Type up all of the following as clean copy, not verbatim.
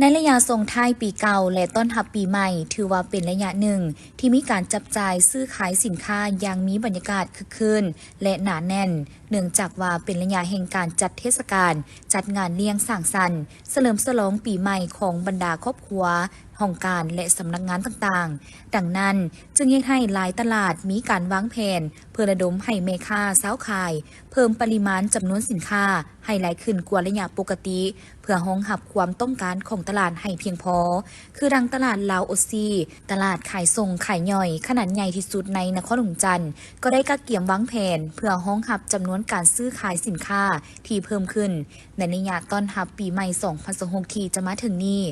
ในระยะส่งท้ายปีเก่าและต้อนรับปีใหม่ถือว่าเป็นระยะหนึ่งที่มีการจับจ่ายซื้อขายสินค้าอย่างมีบรรยากาศคึกคืนและหนาแน่นเนื่องจากว่าเป็นระยะแห่งการจัดเทศกาลจัดงานเลี้ยงสร้างสรรค์เฉลิมฉลองปีใหม่ของบรรดาครอบครัวห้องการและสำนักงานต่างๆดังนั้นจึงยังให้หลายตลาดมีการวางแผนเพื่อระดมให้แม่ค้าสาวขายเพิ่มปริมาณจำนวนสินค้าให้หลายขึ้นกว่าระยะปกติเพื่อรองรับความต้องการของตลาดให้เพียงพอคือดังตลาดลาวโอซีตลาดขายส่งขายย่อยขนาดใหญ่ที่สุดในนครหลวงจันทร์ก็ได้กะเกียมวางแผนเพื่อรองรับจำนวนการซื้อขายสินค้าที่เพิ่มขึ้นในระยะต้อนรับปีใหม่2026ที่จะมาถึงนี้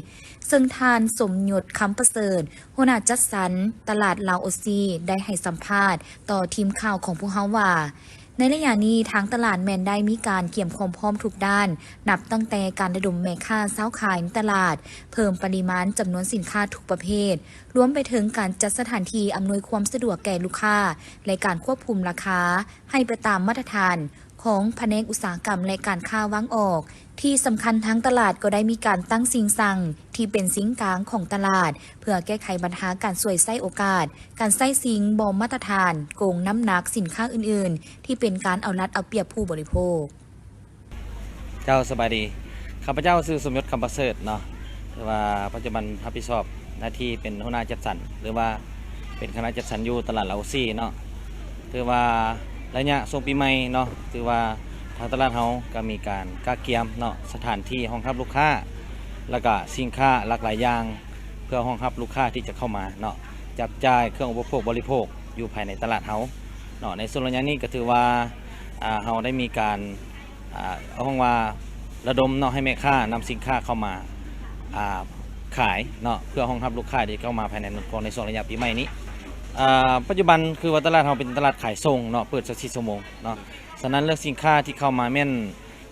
ซึ่งทานสมยศคำประเสริฐหัวหน้าจัดสรรตลาดลาวโอซีได้ให้สัมภาษณ์ต่อทีมข่าวของพวกเขาว่าในระยะนี้ทางตลาดแมนได้มีการเกี่ยมความพร้อมทุกด้านนับตั้งแต่การระดมแม่ค้าเช้าขายในตลาดเพิ่มปริมาณจำนวนสินค้าทุกประเภทรวมไปถึงการจัดสถานที่อำนวยความสะดวกแก่ลูกค้าและการควบคุมราคาให้ไปตามมาตรฐานของแผนกอุตสาหกรรมและการค้าวางออกที่สำคัญทั้งตลาดก็ได้มีการตั้งสิ่งสั่งที่เป็นสิ่งกลางของตลาดเพื่อแก้ไขปัญหาการสวยไส้โอกาสการไส้สิ่งบ่มาตรฐานโกงน้ำหนักสินค้าอื่นๆที่เป็นการเอารัดเอาเปรียบผู้บริโภคเจ้าสบายดีข้าพเจ้าชื่อสมยศคำประเสริฐเนาะคือว่าปัจจุบันรับผิดชอบหน้าที่เป็นหัวหน้าจัดสรรหรือว่าเป็นคณะจัดสรรอยู่ตลาดลาวซี่เนาะคือว่าระยะช่วงปีใหม่เนาะคือว่าทางตลาดเฮาก็มีการกะเกียมเนาะสถานที่ห้องรับลูกค้าแล้วก็สินค้าหลากหลายอย่างเพื่อห้องรับลูกค้าที่จะเข้ามาเนาะจับจ่ายเครื่องอุปโภคบริโภคอยู่ภายในตลาดเฮาเนาะในส่วนระยะนี้ก็ถือว่าเฮาได้มีการเอาห้องว่าระดมเนาะให้แม่ค้านำสินค้าเข้ามาขายเนาะเพื่อห้องรับลูกค้าที่เข้ามาภายในในช่วงระยะปีใหม่นี้ปัจจุบันคือว่าตลาดเราเป็นตลาดขายส่งเนาะเปิด24 ชั่วโมงเนาะฉะนั้นเลือกสินค้าที่เข้ามาแม่น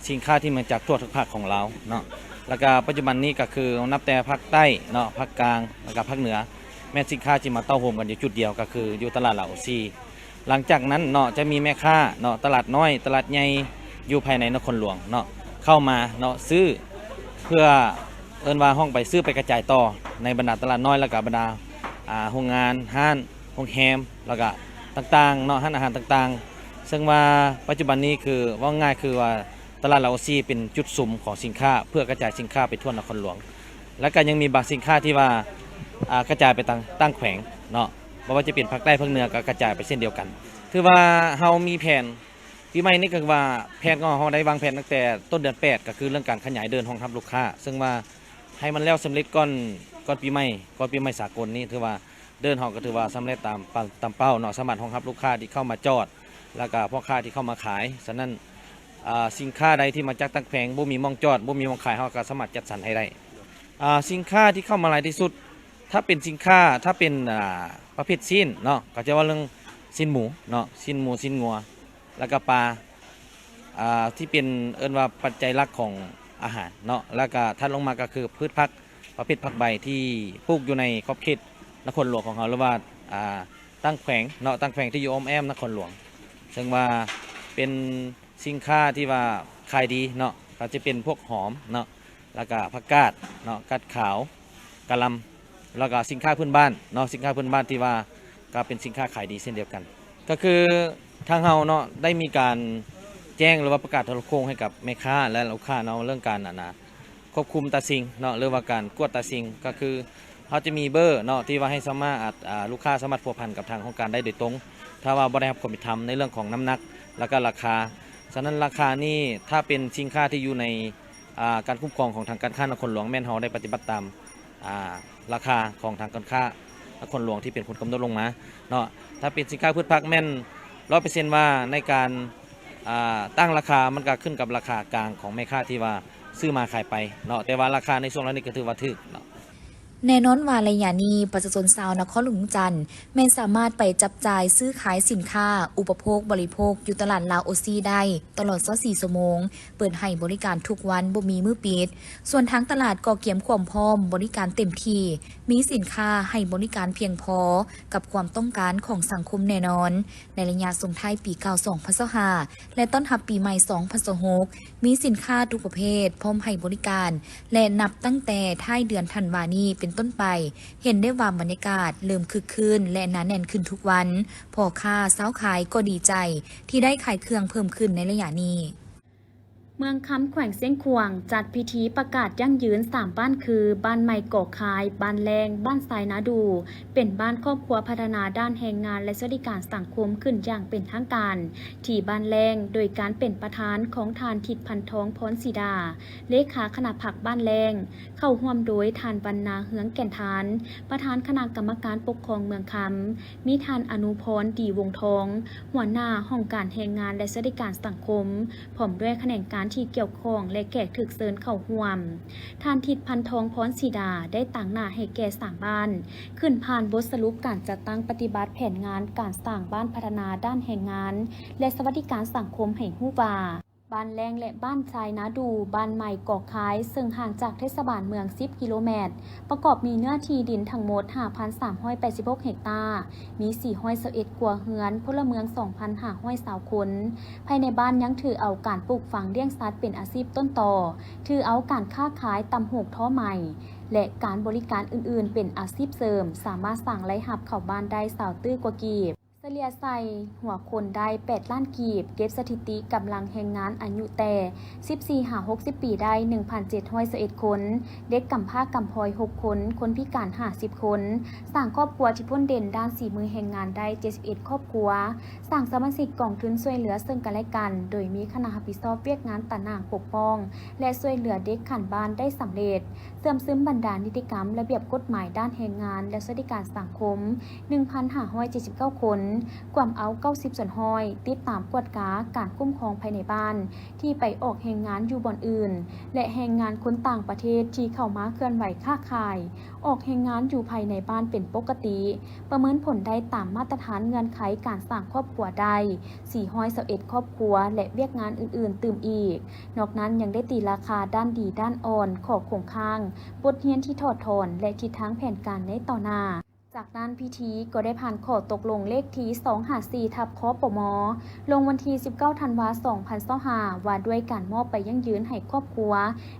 สินค้าที่มาจากทั่วทุกภาคของเราเนาะแล้วก็ปัจจุบันนี้ก็คือนับแต่ภาคใต้เนาะภาคกลางแล้วก็ภาคเหนือแม่สินค้าที่มาเต้าโฮมกันอยู่จุดเดียวก็คืออยู่ตลาดเหล่าซีหลังจากนั้นเนาะจะมีแม่ค้าเนาะตลาดน้อยตลาดใหญ่อยู่ภายในนครหลวงเนาะเข้ามาเนาะซื้อเพื่อเอิ้นว่าห้องไปซื้อไปกระจายต่อในบรรดาตลาดน้อยแล้วก็บรรดาโรงงานห้างโรงแรมแล้วก็ต่างๆเนาะร้านอาหารต่างๆซึ่งว่าปัจจุบันนี้คือว่าง่ายคือว่าตลาดลาวซีเป็นจุดสุ่มของสินค้าเพื่อกระจายสินค้าไปทั่วนครหลวงและก็ยังมีบางสินค้าที่ว่ากระจายไปตั้งแขวงเนาะไม่ว่าจะเป็นภาคใต้ภาคเหนือก็กระจายไปเช่นเดียวกันคือว่าเฮามีแผนปีใหม่นี้ก็ว่าแผนของเฮาได้วางแผนตั้งแต่ต้นเดือน8ก็คือเรื่องการขยายเดินห้องรับลูกค้าซึ่งว่าให้มันแล้วสำเร็จก่อนปีใหม่สากลนี้ถือว่าเดินเฮาก็ถือว่าสำเร็จตามเป้าเนาะสามารถห้องรับลูกค้าที่เข้ามาจอดแล้วก็พ่อค้าที่เข้ามาขายฉะนั้นสินค้าใดที่มาจากตั้งแผงบ่มีมองจอดบ่มีมองขายเฮาก็สามารถจัดสรรให้ได้สินค้าที่เข้ามาหลายที่สุดถ้าเป็นสินค้าถ้าเป็นประเภทชิ้นเนาะก็จะว่าเรื่องชิ้นหมูเนาะชิ้นหมูชิ้นงัวแล้วก็ปลาที่เป็นเอิ้นว่าปัจจัยหลักของอาหารเนาะแล้วก็ถัดลงมาก็คือพืชผักประเภทผักใบที่ปลูกอยู่ในขอบเขตนครหลวงของเราหรือว่าตั้งแขวงเนาะตั้งแขวงที่อยู่อ้อมแอมนครหลวงซึ่งว่าเป็นสินค้าที่ว่าขายดีเนาะก็จะเป็นพวกหอมเนาะแล้วก็ผักกาดเนาะกาดขาวกะหล่ำแล้วก็สินค้าพื้นบ้านเนาะสินค้าพื้นบ้านที่ว่าก็เป็นสินค้าขายดีเช่นเดียวกันก็คือทางเฮาเนาะได้มีการแจ้งหรือว่าประกาศโทรโข่งให้กับแม่ค้าและลูกค้าเนาะเรื่องการควบคุมตาซิงเนาะหรือว่าการกวดตาซิงก็คือเขาจะมีเบอร์เนาะที่ว่าให้สามารถลูกค้าสามารถพัวพันกับทางของการได้โดยตรงถ้าว่าบริหารความผิดธรรมในเรื่องของน้ำหนักแล้วก็ราคาฉะนั้นราคานี่ถ้าเป็นสินค้าที่อยู่ในการคุ้มครองของทางการค้านครหลวงแม่นเฮาได้ปฏิบัติตามราคาของทางการค้านครหลวงที่เป็นคนกำหนดลงมาเนาะถ้าเป็นสินค้าพืชผักแม่น100%ว่าในการตั้งราคามันก็ขึ้นกับราคากลางของแม่ค้าที่ว่าซื้อมาขายไปเนาะแต่ว่าราคาในช่วงนั้นนี่ก็ถือว่าถูกเนาะ แน่นอนว่าระยะนี้ประชาชนชาวนครหลวงจันทน์แม้นสามารถไปจับจ่ายซื้อขายสินค้า อุปโภคบริโภคอยู่ตลาดลาวโอซีได้ตลอด24 ชั่วโมง เปิดให้บริการทุกวันบ่มีมื้อปิด ส่วนทางตลาดก็เกียมความพร้อมบริการเต็มที่ มีสินค้าให้บริการเพียงพอกับความต้องการของสังคมแน่นอน ในระยะส่งท้ายปีเก่า2025และต้อนรับปีใหม่2026มีสินค้าทุกประเภทพร้อมให้บริการ และนับตั้งแต่ท้ายเดือนธันวาคมนี้เป็นต้นไป เห็นได้ว่าบรรยากาศเริ่มคึกคืนและหนาแน่นขึ้นทุกวันพ่อค้าสาวขายก็ดีใจ ที่ได้ขายเครื่องเพิ่มขึ้นในระยะนี้ เมืองคำแขวงเส้นขวางจัดพิธีประกาศยั่งยืน3บ้านคือบ้านใหม่ก่อคายบ้านแรงบ้านทรายนาดู เป็นบ้านครอบครัวพัฒนาด้านแรงงานและสวัสดิการสังคมขึ้นอย่างเป็นทางการที่บ้านแรงโดยการเป็นประธานของทานทิดพันทองพรศิดาเลขาคณะผักบ้านแรงเข้าร่วมโดยทานบรรณาเฮืองแก่นทานประธานคณะกรรมการปกครองเมืองคำมีทานอนุพรดีวงทองหัวหน้าห้องการแรงงานและสวัสดิการสังคมพร้อมด้วยแขนงการที่เกี่ยวข้องและแขกถึกเซินเข้าร่วมท่านทิดพันทองพรศิดาได้ตั้งหน้าให้แก่3บ้านขึ้นผ่านบทสรุปการจัดตั้งปฏิบัติแผนงานการสร้างบ้านพัฒนาด้านแรงงานและสวัสดิการสังคมให้ฮู้ว่าบ้านแรงและบ้านทรายนาดูบ้านใหม่ก่อคายซึ่งห่างจากเทศบาลเมือง10 กิโลเมตรประกอบมีเนื้อที่ดินทั้งหมด 5,386 เฮกตาร์มี421ครัวเรือนพลเมือง 2,520 คนภายในบ้านยังถือเอาการปลูกฝังเลี้ยงสัตว์เป็นอาชีพต้นต่อถือเอาการค้าขายตำหูกท้อใหม่และการบริการอื่นๆเป็นอาชีพเสริมสามารถสร้างรายรับเข้าบ้านได้20 ตื้อกว่ากีบเฉลี่ยใส่หัวคนได้8 ล้านกีบเก็บสถิติกำลังแรงงานอายุแต่14-60 ปีได้ 1,721 คนเด็กกำพร้ากำพร้อย6 คนคนพิการ50 คนสร้างครอบครัวที่พ้นเด่นด้านฝีมือแรงงานได้71 ครอบครัวสร้างสมาชิกกองทุนช่วยเหลือซึ่งกันและกันโดยมีคณะรับผิดชอบเวียกงานตะนางปกป้องและช่วยเหลือเด็กขันบ้านได้สำเร็จเสริมซึมบรรดานิติกรรมระเบียบกฎหมายด้านแรงงานและสวัสดิการสังคม 1,579 คนความเอา90 ส่วนห้อยติดตามกวดกาการคุ้มครองภายในบ้านที่ไปออกแรงงานอยู่บ่อนอื่นและแรงงานคนต่างประเทศที่เข้ามาเคลื่อนไหวค้าขายออกแรงงานอยู่ภายในบ้านเป็นปกติประเมินผลได้ตามมาตรฐานเงื่อนไขการสร้างครอบครัวได้421 ครอบครัวและเวียกงานอื่นๆตื่มอีกนอกนั้นยังได้ตีราคาด้านดีด้านอ่อนขอคงค้างบทเรียนที่ถอดถอนและทิศทางแผนการในต่อหน้าจากนั้นพิธีก็ได้ผ่านข้อตกลงเลขที่254/คปม.ลงวันที่19 ธันวาคม 2025ว่าด้วยการมอบไปยั่งยืนให้ครอบครัว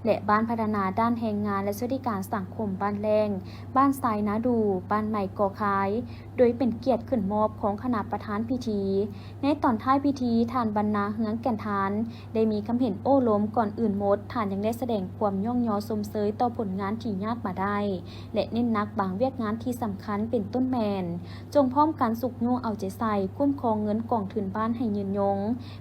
และบ้านพัฒนาด้านแรงงานและสวัสดิการสังคมบ้านแรงบ้านทรายนาดูบ้านใหม่ก่อคายโดยเป็นเกียรติขึ้นมอบของคณะประธานพิธีในตอนท้ายพิธีทานบรรณาเฮืองแก่นทานได้มีคำเห็นโอ้ล้มก่อนอื่นหมดทานยังได้แสดงความย่องยอสมเสยต่อผลงานที่ญาติมาได้และเน้นนักบางเวียกงานที่สำคัญเป็นต้นแมนจงพร้อมการสุกโยเอาใจใส่คุ้มครองเงินกองทุนบ้านให้ยืนยง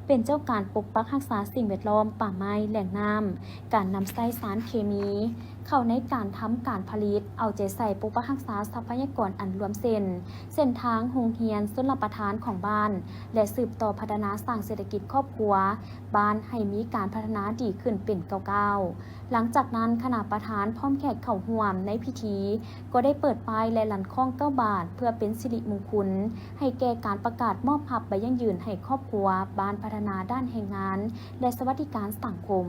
เป็นเจ้าการปกปักรักษาสิ่งแวดล้อมป่าไม้แหล่งน้ำการนำใส่สารเคมีเข้าในการทำการผลิตเอาใจใส่ปกปักรักษาทรัพยากรอันรวมเส้นทางโรงเรียนชลประทานของบ้านและสืบต่อพัฒนาสร้างเศรษฐกิจครอบครัวบ้านให้มีการพัฒนาดีขึ้นเป็นก้าวหลังจากนั้นคณะประธานพร้อมแขกเข้าร่วมในพิธีก็ได้เปิดป้ายและหลั่นข้อง9 บาทเพื่อเป็นสิริมงคลให้แก่การประกาศมอบพับใบยั่งยืนให้ครอบครัวบ้านพัฒนาด้านแรงงานและสวัสดิการสังคม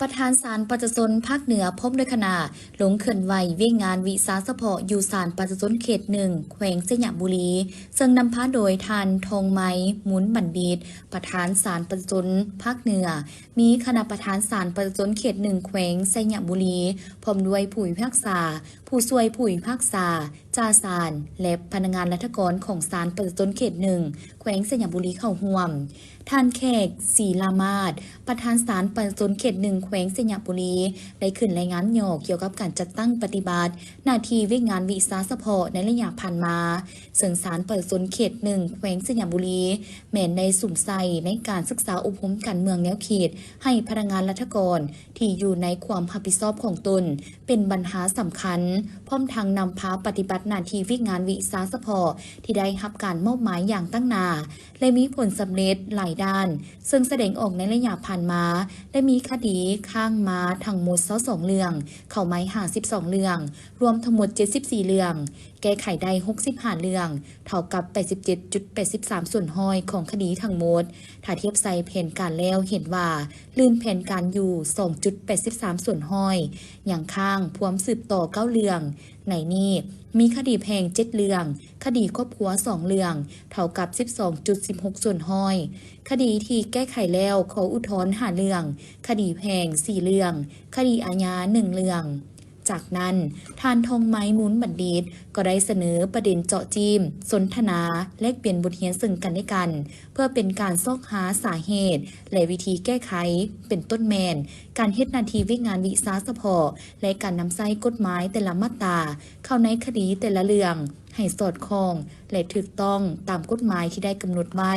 ประธานศาลประชาชนภาคเหนือพบด้วยคณะลงเขื่อนไหวเวียงงานวิสาสะเพาะอยู่ศาลประชาชนเขต1แขวงสยามบุรีซึ่งนำพาโดยทานทองไม้หมุนบัณฑิตประธานศาลประชาชนภาคเหนือมีคณะประธานศาลประชาชนเขต1แขวงสยามบุรีพร้อมด้วยผู้พิพากษาผู้ช่วยผู้พิพากษาจ่าศาลและพนักงานรัฐกรของศาลประชาชนเขต1แขวงสยามบุรีเข้าร่วมท่านแขกศรีลามาศประธานศาลประชาชนเขต1แขวงสยามบุรีได้ขึ้นรายงานย่อเกี่ยวกับการจัดตั้งปฏิบัติหน้าที่เวียกงานวิสาสะเพาะในระยะผ่านมาซึ่งศาลประชาชนเขต1แขวงสยามบุรีแม้นได้สุ่มใส่ในการศึกษาอบรมการเมืองแนวเขตให้พนักงานรัฐกรที่อยู่ในความรับผิดชอบของตนเป็นปัญหาสำคัญพร้อมทางนำพาปฏิบัติหน้าที่เวียกงานวิสาสะเพาะที่ได้รับการมอบหมายอย่างตั้งหน้าและมีผลสำเร็จหลาย ายด้าน ซึ่งแสดงออกในระยะผ่านมาได้มีคดีข้างม้าทั้งหมด22เรื่องเข้าไม้52เรื่องรวมทั้งหมด74เรื่องแก้ไขได้65เรื่องเท่ากับ 87.83 ส่วนห้อยของคดีทั้งหมดถ้าเทียบใส่แผนการแล้วเห็นว่าลื่นแผนการอยู่ 2.83 ส่วนห้อยอย่างข้างพวมสืบต่อ9เรื่องในนี้มีคดีแพง7เรื่องคดีครอบครัว2เรื่องเท่ากับ 12.16 ส่วนห้อยคดีที่แก้ไขแล้วขออุทธรณ์5เรื่องคดีแพง4เรื่องคดีอาญา1เรื่องจากนั้นทานทองไม้มุนบัณฑิตก็ได้เสนอประเด็นเจาะจิ้มสนทนาแลกเปลี่ยนบทเรียนซึ่งกันและกันเพื่อเป็นการซอกหาสาเหตุและวิธีแก้ไขเป็นต้นแมนการเฮ็ดหน้าที่วิงานวิสาสะพอและการนำใช้กฎหมายแต่ละมาตราเข้าในคดีแต่ละเรื่องให้สอดคล้องและถูกต้องตามกฎหมายที่ได้กำหนดไว้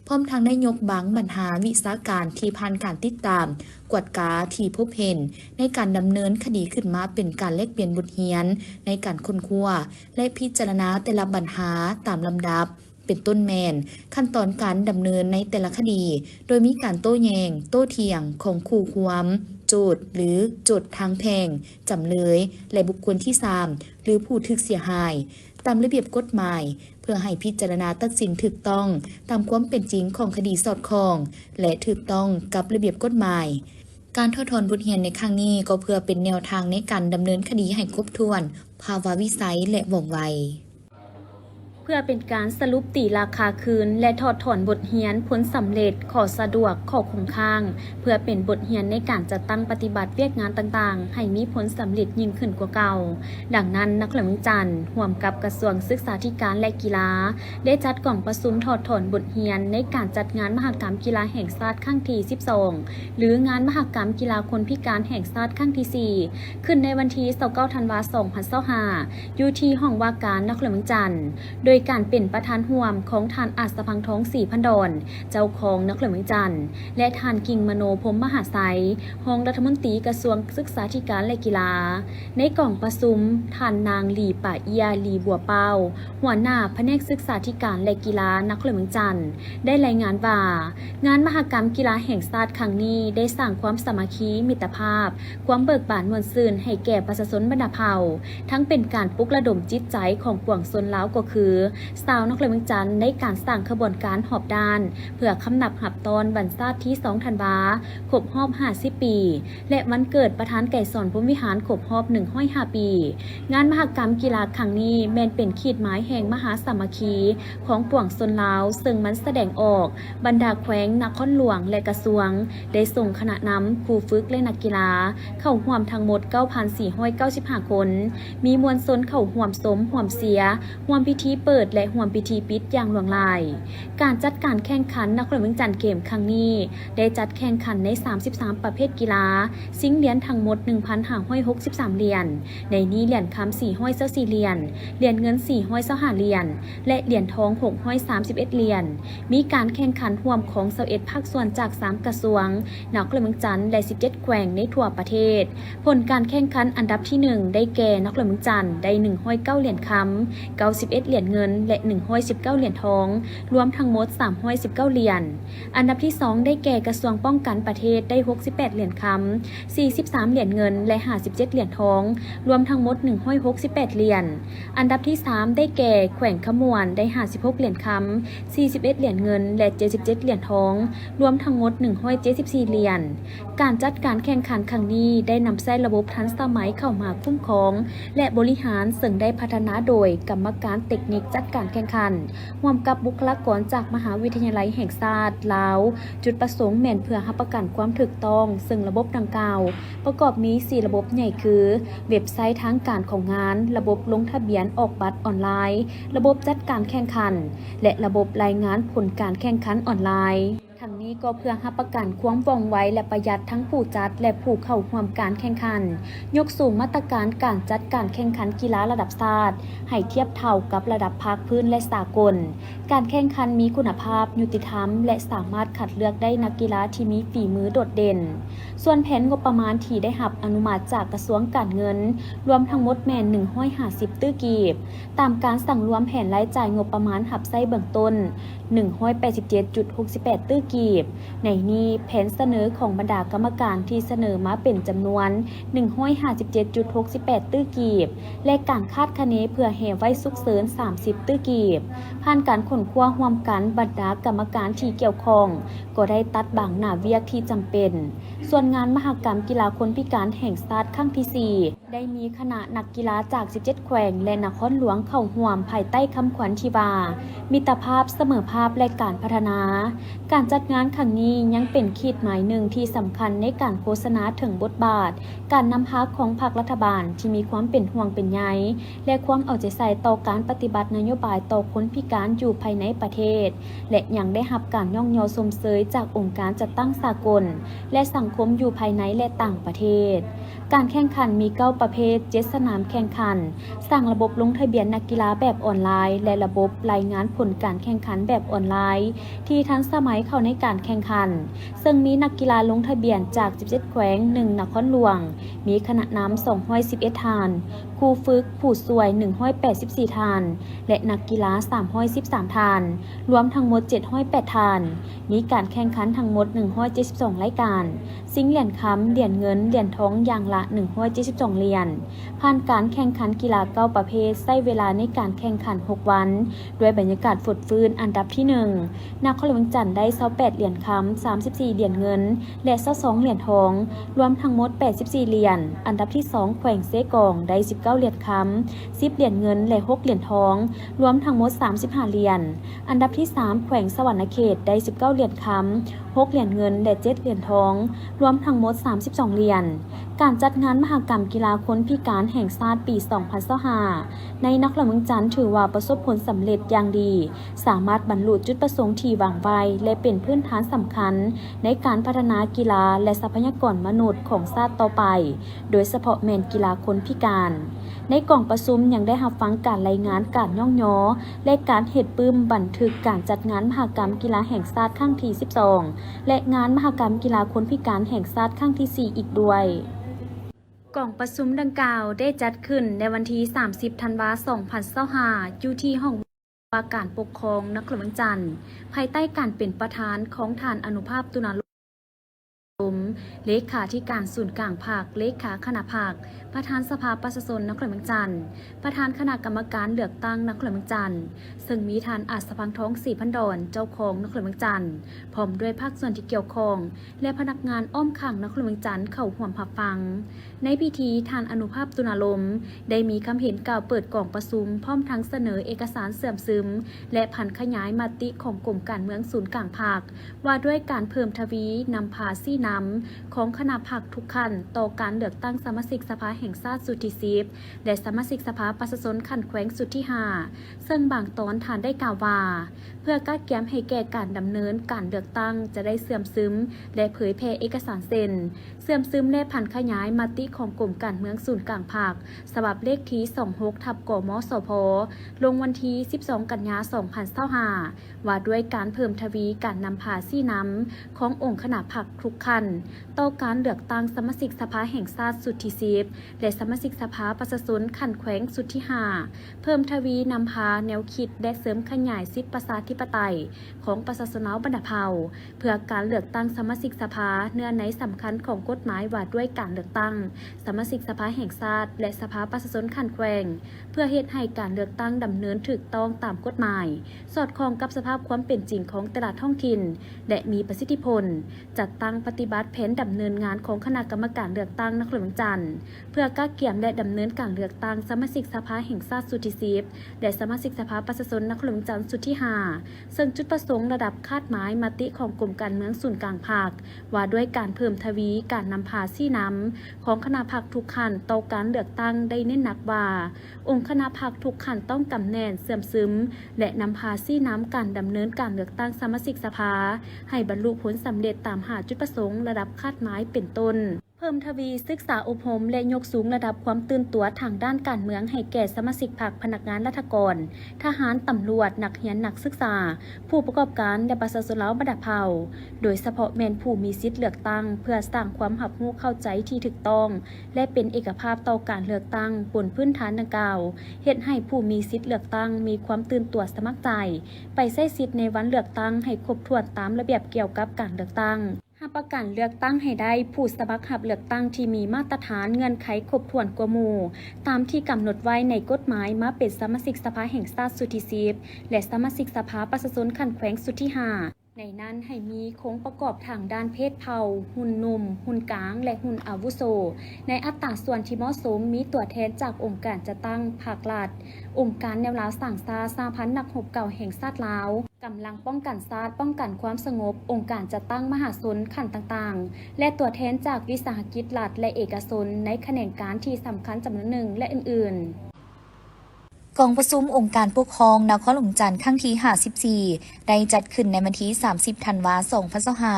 พร้อมทั้งได้ยกบังปัญหาวิสาการที่ผ่านการติดตามกวดกาที่พบเห็นในการดำเนินคดีขึ้นมาเป็นการแลกเปลี่ยนบทเรียนในการค้นคว้าและพิจารณาแต่ละปัญหาตามลำดับเป็นต้นแมนขั้นตอนการดำเนินในแต่ละคดีโดยมีการโต้แย้งโต้เถียงของคู่ความโจทย์หรือโจทย์ทางแพ่งจำเลยและบุคคลที่3หรือผู้ถูกเสียหายตามระเบียบกฎหมายเพื่อให้พิจารณาตัดสินถูกต้องตามความเป็นจริงของคดีสอดคล้องและถูกต้องกับระเบียบกฎหมายการทดทอนบทเรียนในครั้งนี้ก็เพื่อเป็นแนวทางในการดำเนินคดีให้ครบถ้วนภาวะวิสัยและว่องไวเพื่อเป็นการสรุปตีราคาคืนและถอดถอนบทเรียนผลสำเร็จขอสะดวกขอคงค้างเพื่อเป็นบทเรียนในการจัดตั้งปฏิบัติเวียกงานต่างๆให้มีผลสำเร็จยิ่งขึ้นกว่าเก่าดังนั้นนักเรียนเมืองจันทร์ร่วมกับกระทรวงศึกษาธิการและกีฬาได้จัดกล่องประชุมถอดถอนบทเรียนในการจัดงานมหกรรมกีฬาแห่งชาติครั้งที่12หรืองานมหกรรมกีฬาคนพิการแห่งชาติครั้งที่4ขึ้นในวันที่29ธันวาคม2025อยู่ที่ห้องว่าการนักเรียนเมืองจันทร์โดยการเป็นประธานร่วมของท่านอัศพังทองศรีพันดอนเจ้าของนักเรียนเมืองจันทร์และท่านกิ่งมโนพรหมมหาไสยรองรัฐมนตรีกระทรวงศึกษาธิการและกีฬาในกล่องประชุมท่านนางหลีป่าเอียหลีบัวเป้าหัวหน้าแผนกศึกษาธิการและกีฬานักเรียนเมืองจันทร์ได้รายงานว่างานมหกรรมกีฬาแห่งชาติครั้งนี้ได้สร้างความสามัคคีมิตรภาพความเบิกบานมวลซื่นให้แก่ประชาชนบรรดาเผ่าทั้งเป็นการปลุกระดมจิตใจของปวงชนลาวก็คือสาวนักเรียนเมืองจันทร์ในการสร้างขบวนการหอบด้านเพื่อคำนับหับตอนวันชาติที่2ธันวาครบรอบ50ปีและวันเกิดประธานไก่สอนพรหมวิหารครบรอบ105ปีงานมหกรรมกีฬาครั้งนี้แม้นเป็นขีดหมายแห่งมหาสามัคคีของปวงชนลาวซึ่งมันแสดงออกบรรดาแขวงนครหลวงและกระทรวงได้ส่งคณะนำครูฝึกและนักกีฬาเข้าร่วมทั้งหมด 9,495 คนมีมวลชนเข้าร่วมสมร่วมเสียร่วมพิธีเปิดและร่วมพิธีปิดอย่างหลวงลายการจัดการแข่งขันนักเรียนเมืองจันทร์เกมครั้งนี้ได้จัดแข่งขันใน33ประเภทกีฬาชิงเหรียญทั้งหมด 1,563 เหรียญในนี้เหรียญคำ424เหรียญเหรียญเงิน425เหรียญและเหรียญทอง631เหรียญมีการแข่งขันร่วมของ21ภาคส่วนจาก3กระทรวงนักเรียนเมืองจันทร์และ17แขวงในทั่วประเทศผลการแข่งขันอันดับที่1ได้แก่นักเรียนเมืองจันทร์ได้109เหรียญคำ91เหรียญเงินและ119เหรียญทองรวมทั้งหมด319เหรียญอันดับที่2ได้แก่กระทรวงป้องกันประเทศได้68เหรียญคำ43เหรียญเงินและ57เหรียญทองรวมทั้งหมด168เหรียญอันดับที่3ได้แก่แขวงขมวนได้56เหรียญคำ41เหรียญเงินและ77เหรียญทองรวมทั้งหมด174เหรียญการจัดการแข่งขันครั้งนี้ได้นำใช้ระบบทันสมัยเข้ามาคุ้มครองและบริหารซึ่งได้พัฒนาโดยกรรมการเทคนิคจัดการแข่งขันร่วมกับบุคลากรจากมหาวิทยาลัยแห่งชาติลาวจุดประสงค์แม่นเพื่อรับประกันความถูกต้องซึ่งระบบดังกล่าวประกอบมี4ระบบใหญ่คือเว็บไซต์ทางการของงานระบบลงทะเบียนออกบัตรออนไลน์ระบบจัดการแข่งขันและระบบรายงานผลการแข่งขันออนไลน์ทั้งนี้ นี้ก็เพื่อรับประกันความว่องไวและประหยัดทั้งผู้จัดและผู้เข้าร่วมการแข่งขันยกสูงมาตรการการจัดการแข่งขันกีฬาระดับชาติให้เทียบเท่ากับระดับภาคพื้นและสากลการแข่งขันมีคุณภาพยุติธรรมและสามารถคัดเลือกได้นักกีฬาที่มีฝีมือโดดเด่นส่วนแผนงบประมาณที่ได้รับอนุมัติจากกระทรวงการเงินรวมทั้งหมดแม่น150ตื้อกีบตามการสั่งรวมแผนรายจ่ายงบประมาณหับไส้เบื้องต้น187.68 ตื้อกีบในนี้แผนเสนอของบรรดากรรมการที่เสนอมาเป็นจำนวน157.68 ตื้อกีบและการคาดคะเนเพื่อแห่ไว้สุกเสริญ30 ตื้อกีบผ่านการขนคว้าร่วมกันบรรดากรรมการที่เกี่ยวข้องก็ได้ตัดบางหน้าเวียกที่จำเป็นส่วนงานมหกรรมกีฬาคนพิการแห่งชาติครั้งที่ 4ได้มีคณะนักกีฬาจาก17แขวงและนครหลวงเข้าร่วมภายใต้คำขวัญที่ว่ามิตรภาพเสมอภาพและการพัฒนาการจัดงานครั้งนี้ยังเป็นขีดหมายหนึ่งที่สำคัญในการโฆษณาถึงบทบาทการนำพาของพรรครัฐบาลที่มีความเป็นห่วงเป็นใยและความเอาใจใส่ต่อการปฏิบัตินโยบายต่อคนพิการอยู่ภายในประเทศและยังได้รับการย่องยอชมเชยจากองค์การจัดตั้งสากลและสังคมอยู่ภายในและต่างประเทศการแข่งขันมี9ประเภท7สนามแข่งขันสร้างระบบลงทะเบียนนักกีฬาแบบออนไลน์และระบบรายงานผลการแข่งขันแบบออนไลน์ที่ทันสมัยเข้าในการแข่งขันซึ่งมีนักกีฬาลงทะเบียนจาก17แขวง1นครหลวงมีคณะน้ำ211ท่านครูฝึกผู้ช่วย184ท่านและนักกีฬา313ท่านรวมทั้งหมด708ท่านมีการแข่งขันทั้งหมด172รายการซิงเหรียญคำเหรียญเงินเหรียญทองอย่างละ172เหรียญผ่านการแข่งขันกีฬา9ประเภทใช้เวลาในการแข่งขัน6วันด้วยบรรยากาศฝดฟื้นอันดับที่1นครหลวงจันทร์ได้28เหรียญคำ34เหรียญเงินและ22เหรียญทองรวมทั้งหมด84เหรียญอันดับที่2แขวงเซกองได้19เหรียญคำ10เหรียญเงินและ6เหรียญทองรวมทั้งหมด35เหรียญอันดับที่3แขวงสวรรณเขตได้19เหรียญคำ6เหรียญเงินและ7เหรียญทองรวมทั้งหมด32เหรียญการจัดงานมหกรรมกีฬาคนพิการแห่งชาติปี 2025ในนครหลวงจันทร์ถือว่าประสบผลสำเร็จอย่างดีสามารถบรรลุจุดประสงค์ที่วางไว้และเป็นพื้นฐานสำคัญในการพัฒนากีฬาและทรัพยากรมนุษย์ของชาติต่อไปโดยเฉพาะแม่นกีฬาคนพิการในกล่องประชุมยังได้รับฟังการรายงานการย่องย้อและการเฮ็ดปื้มบันทึกการจัดงานมหกรรมกีฬาแห่งชาติครั้งที่ 12และงานมหกรรมกีฬาคนพิการแห่งชาติครั้งที่ 4อีกด้วยกล่องประชุมดังกล่าวได้จัดขึ้นในวันที่30ธันวาคม2025อยู่ที่ห้องว่าการปกครองนครหลวงจันทร์ภายใต้การเป็นประธานของท่านอนุภาพตุนาลเลขาธิการศูนย์กลางภาคเลขาคณะภาคประธานสภาประชาชนนครหลวงจันทร์ประธานคณะกรรมการเลือกตั้งนครหลวงจันทร์ซึ่งมีท่านอัศพังท้องศรีพันดอนเจ้าของนครหลวงจันทร์พร้อมด้วยภาคส่วนที่เกี่ยวข้องและพนักงานอ้อมข้างนครหลวงจันทร์เข้าร่วมรับฟังในพิธีท่านอนุภาพตุนาลมได้มีคำเห็นกล่าวเปิดกล่องประชุมพร้อมทั้งเสนอเอกสารเสื่อมซึมและผันขยายมติของกรมการเมืองศูนย์กลางภาคว่าด้วยการเพิ่มทวีนำพาซี่นำของคณะพรรคทุกขั้นต่อการเลือกตั้งสมาชิกสภาแห่งชาติสุดที่10และสมาชิกสภาประชาชนขั้นแขวงสุดที่5ซึ่งบางตอนท่านได้กล่าวว่าเพื่อกักแก้มให้แก่การดำเนินการเลือกตั้งจะได้เสื่อมซึมและเผยแพร่เอกสารเซ็นเสื่อมซึมและผันขยายมติของกรมการเมืองศูนย์กลางภาคฉบับเลขที่26/กมสพลงวันที่12กันยายน2025ว่าด้วยการเพิ่มทวีการนำพาซี่นำขององค์คณะพรรคทุกขั้นต่อการเลือกตั้งสมาชิกสภาแห่งชาติสุดที่10และสมาชิกสภาประชาชนขั้นแขวงสุดที่5เพิ่มทวีนำพาแนวคิดและเสริมขยายสิทธิประชาธิปไตยของประชาชนบรรดาเผ่าเพื่อการเลือกตั้งสมาชิกสภาเนื้อในสำคัญของกฎหมายว่าด้วยการเลือกตั้งสมาชิกสภาแห่งชาติและสภาประชาชนขั้นแขวงเพื่อเฮ็ดให้การเลือกตั้งดำเนินถูกต้องตามกฎหมายสอดคล้องกับสภาพความเป็นจริงของแต่ละท้องถิ่นและมีประสิทธิผลจัดตั้งปฏิบัติแผนด ำเนินงานของคณะกรรมการเลือกตั้งนครหลวงจันทร์เพื่อก้าเกี่ยมและดำเนินการเลือกตั้งสมาชิกสภาแห่งชาติสุดที่10และสมาชิกสภาประชาชนนครหลวงจันทร์สุดที่5ซึ่งจุดประสงค์ระดับคาดหมายมติของกลุ่มการเมืองศูนย์กลางภาคว่าด้วยการเพิ่มทวีการนำพาซี่น้ำของคณะพรรคทุกขันต่อการเลือกตั้งได้เน้นหนักว่าองค์คณะพรรคทุกขันต้องกำแน่นเสื่อมซึมและนำพาซี่น้ำการดำเนินการเลือกตั้งสมาชิกสภาให้บรรลุผลสำเร็จตามหาจุดประสงค์ระดับคาดหมายเป็นต้นเพิ่มทวีศึกษาอบรมและยกสูงระดับความตื่นตัวทางด้านการเมืองให้แก่สมาชิกพรรคพนักงานราชการทหารตำรวจนักเรียนนักศึกษาผู้ประกอบการและประชาชนเหล่าบรรดาเผ่าโดยเฉพาะแมนผู้มีสิทธิเลือกตั้งเพื่อสร้างความรับรู้เข้าใจที่ถูกต้องและเป็นเอกภาพต่อการเลือกตั้งบนพื้นฐานดังกล่าวเฮ็ดให้ผู้มีสิทธิเลือกตั้งมีความตื่นตัวสมัครใจไปใช้สิทธิในวันเลือกตั้งให้ครบถ้วนตามระเบียบเกี่ยวกับการเลือกตั้งรับประกันเลือกตั้งให้ได้ผู้สมัครรับเลือกตั้งที่มีมาตรฐานเงื่อนไขครบถ้วนกว่าหมู่ตามที่กำหนดไว้ในกฎหมายมาเป็นสมาชิกสภาแห่งชาติสุดที่10และสมาชิกสภาประชาชนขั้นแขวงสุดที่5ในนั้นให้มีโครงประกอบทางด้านเพศเผ่าหุ่นหนุ่มหุ่นกลางและหุ่นอาวุโสในอัตราส่วนที่เหมาะสมมีตัวแทนจากองค์การจัดตั้งภาครัฐองค์การแนวลาวสร้างชาติสหพันธ์นักรบเก่าแห่งชาติลาวกำลังป้องกันชาติป้องกันความสงบองค์การจัดตั้งมหาชนขั้นต่างๆและตัวแทนจากวิสาหกิจรัฐและเอกชนในแขนงการที่สำคัญจำนวนหนึ่งและอื่นๆกองประชุมองค์การปกครองนครหลวงจันทร์ครั้งที่54ได้จัดขึ้นในวันที่30ธันวาคม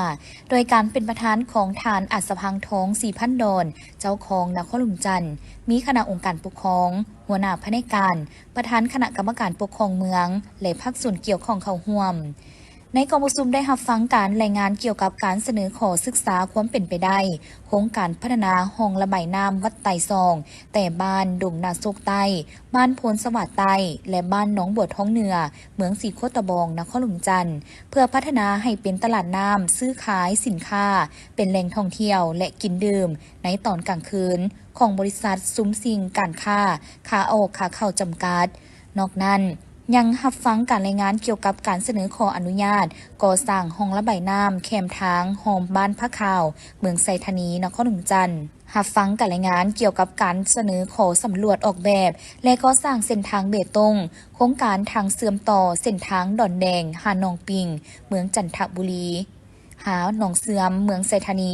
2025โดยการเป็นประธานของฐานอัศพังทอง4,000 ดอนเจ้าของนครหลวงจันทร์มีคณะองค์การปกครองหัวหน้าแผนกการประธานคณะกรรมการปกครองเมืองและภาคส่วนเกี่ยวข้องเข้าร่วมในกองประชุมได้รับฟังการรายงานเกี่ยวกับการเสนอขอศึกษาความเป็นไปได้โครงการพัฒนาห้องระบายน้ำวัดไต่ซองแต่บ้านดงนาโศกใต้บ้านโพนสวัสดิ์ใต้และบ้านหนองบัวท้องเหนือเมืองสีโคตะบองนครหลวงจันทร์เพื่อพัฒนาให้เป็นตลาดน้ำซื้อขายสินค้าเป็นแหล่งท่องเที่ยวและกินดื่มในตอนกลางคืนของบริษัทซุ้มซิงการค้าขาออกขาเข้าจำกัดนอกนั้นยังรับฟังการรายงานเกี่ยวกับการเสนอขออนุญาตก่อสร้างห้องระบายน้ำแคมทางโฮมบ้านพระข่าวเมืองไซธานีนครหลวงจันทร์รับฟังการรายงานเกี่ยวกับการเสนอขอสำรวจออกแบบและก่อสร้างเส้นทางเบตงโครงการทางเชื่อมต่อเส้นทางดอนแดงหาดหนองปิงเมืองจันทบุรีหาหนองเสื่อมเมืองไซธานี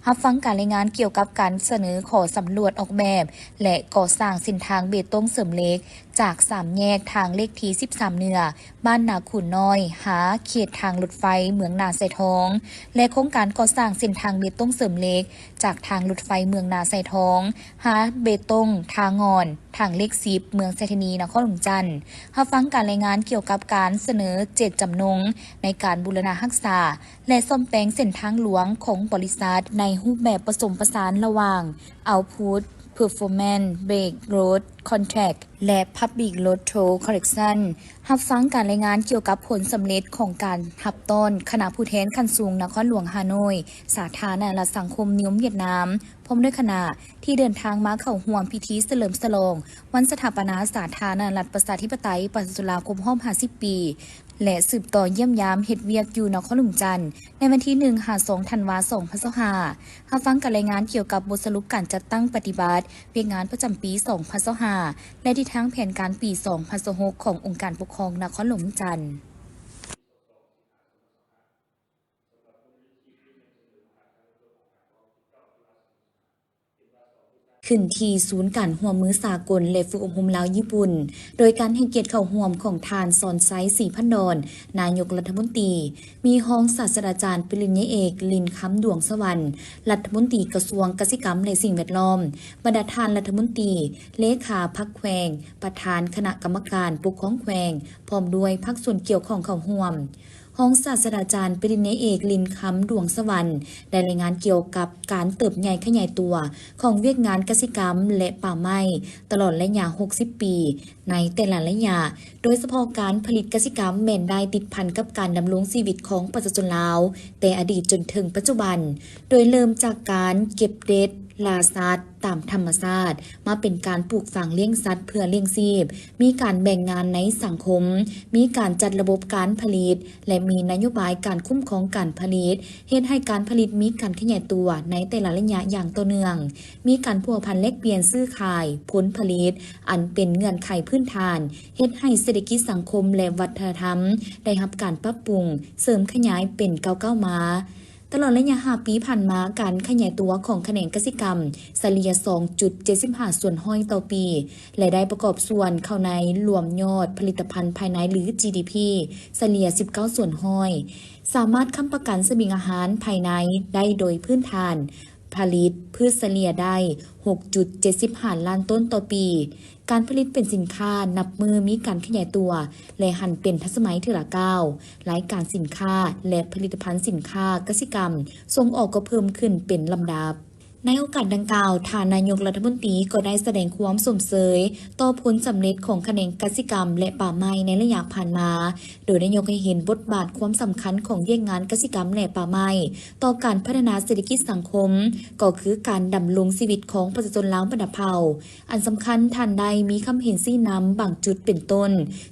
รับฟังการรายงานเกี่ยวกับการเสนอขอสำรวจออกแบบและก่อสร้างเส้นทางเบตงเสริมเล็กจาก3แยกทางเลขที่13เหนือบ้านนาขุนน้อยหาเขตทางรถไฟเมืองนาไซทองและโครงการก่อสร้างเส้นทางเบตงเสริมเล็กจากทางรถไฟเมืองนาไซทองหาเบตงทางงอนทางเลข10เมืองไซธานีนครหลวงจันทร์รับฟังการรายงานเกี่ยวกับการเสนอเจตจำนงในการบูรณะรักษาและซ่อมแปลงเส้นทางหลวงของบริษัทในรูปแบบผสมผสานระหว่าง Output Performance Brake Road Contract และ Public Road Toll Correction รับฟังการรายงานเกี่ยวกับผลสำเร็จของการหับต้นคณะผู้แทนขั้นสูงนครหลวงฮานอยสาธารณรัฐสังคมนิยมเวียดนามพร้อมด้วยคณะที่เดินทางมาเข้าร่วมพิธีเฉลิมฉลองวันสถาปนาสาธารณรัฐประชาธิปไตยประชาชนลาวครบรอบ50 ปีและสืบต่อเยี่ยมยามเฮ็ดเวียกอยู่นครหลวงจันทร์ในวันที่1-2 ธันวาคม2025รับฟังการรายงานเกี่ยวกับบทสรุปการจัดตั้งปฏิบัติเวียกงานประจำปี2025และทิศทางแผนการปี2026ขององค์การปกครองนครหลวงจันทร์ขึ้นที่ศูนย์การร่วมมือสากลและฝึกอบรมลาวญี่ปุ่นโดยการให้เกียรติเข้าร่วมของทานซอนไซ4,000 ดอนนายกรัฐมนตรีมีรองศาสตราจารย์ปริญญาเอกลินค้ำดวงสวรรค์รัฐมนตรีกระทรวงเกษตรกรรมและสิ่งแวดล้อมบรรดาท่านรัฐมนตรีเลขาพรรคแขวงประธานคณะกรรมการปกครองแขวงพร้อมด้วยภาคส่วนเกี่ยวข้องเข้าร่วมรองศาสตราจารย์ปริญญาเอกลินค้ำดวงสวรรค์ได้รายงานเกี่ยวกับการเติบใหญ่ขยายตัวของเวียกงานเกษตรกรรมและป่าไม้ตลอดระยะ60 ปีในแต่ละระยะโดยเฉพาะการผลิตเกษตรกรรมแม่นได้ติดพันกับการดำรงชีวิตของประชาชนลาวแต่อดีตจนถึงปัจจุบันโดยเริ่มจากการเก็บเด็ด ลาสัตว์ตามธรรมชาติมาเป็นการปลูกฝังเลี้ยงสัตว์เพื่อเลี้ยงชีพมีการแบ่งงานในสังคมมีการจัดระบบการผลิตและมีนโยบายการคุ้มครองการผลิตเฮ็ดให้การผลิตมีการขยายตัวในแต่ละระยะอย่างต่อเนื่องมีการพัวพันแลกเปลี่ยนซื้อขายผลผลิตอันเป็นเงื่อนไขพื้นฐานเฮ็ดให้เศรษฐกิจสังคมและวัฒนธรรมได้รับการปรับปรุงเสริมขยายเป็นก้าวมาตลอดระยะ5 ปีผ่านมาการขยายตัวของแขนงกสิกรรมเฉลี่ย 2.75 ส่วนห้อยต่อปีและได้ประกอบส่วนเข้าในรวมยอดผลิตภัณฑ์ภายในหรือ GDP เฉลี่ย 19 ส่วนห้อยสามารถค้ำประกันเสบียงอาหารภายในได้โดยพื้นฐานผลิตพืชเฉลี่ยได้ 6.75 ล้านต้นต่อปีการผลิตเป็นสินค้านับมือมีการขยายตัวและหันเป็นทันสมัยเทื่อละก้าวรายการสินค้าและผลิตภัณฑ์สินค้ากสิกรรมส่งออกก็เพิ่มขึ้นเป็นลำดับในโอกาสดังกล่าวท่านนายกรัฐมนตรีก็ได้แสดงความสมเสยต่อผลสำเร็จของแขนงกสิกรรมและป่าไม้ในระยะผ่านมาโดยได้ยกให้เห็นบทบาทความสำคัญของเยี่ยงงานกสิกรรมและป่าไม้ต่อการพัฒนาเศรษฐกิจสังคมก็คือการดำรงชีวิตของประชาชนลาวบรรดาเผ่าอันสำคัญท่านใดมีคำเห็นซี่นำบางจุดเป็นต้น